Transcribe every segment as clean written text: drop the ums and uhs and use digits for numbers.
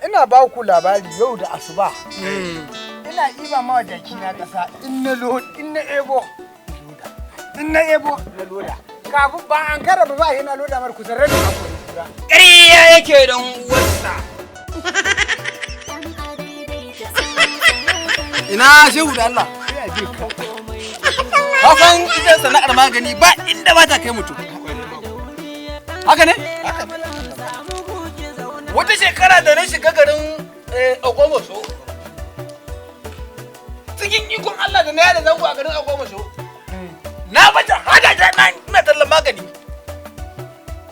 ina ba ku labari yau da asuba. Ina iba ma jaki na kasa in na ebo na loda. Kafin ba an karaba ba yana loda mar kusan rabin hakuri kura. Ƙarya yake don wasa. Ina shehu da Allah. Ka san ita sana'ar magani ba inda ba ta kai mutum. Haka ne? Wata shekara da na shiga garin Ogbomoso. Cikin ikon Allah da na yada zango a garin Ogbomoso. Na bata hada na ina tallan magani.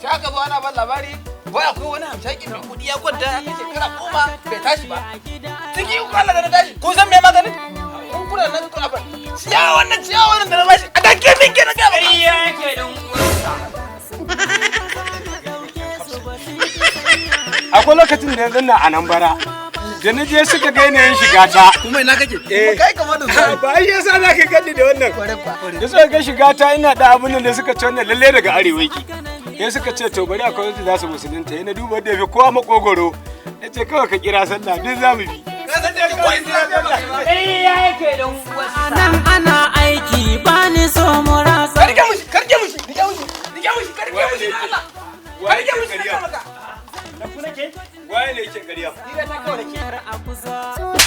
Sai aka zo ana ban labari wai akwai wani hamshaki mai kudi ya kwanta ya shekara 10 bai tashi ba. Cikin ikon Allah da na tashi. Kun san me maganin? Kun kuna nan kun abin. Ciyawan da na bashi a danke min ke na gaba. Iya yake dan uwansa. Akwai lokacin da yanzu na a nan bara. Da na je suka ga yanayin shiga ta. Kuma ina kake? Kai kamar da su. Ba shi yasa za ka gani da wannan. Da suka ga shiga ta ina da abin da suka ce wannan lalle daga arewa yake. Sai suka ce to bari akwai wanda za su musulunta. Yana duba da fi kowa makogoro. Ya ce kawai ka kira sallah duk za mu bi. Iya yake dan uwansa. Nan ana aiki ba ni so mu rasa. Karke mushi. Karke mushi Allah. Karke mushi da maka. Waye ne yake ƙarya? Ni da ta kawai nake.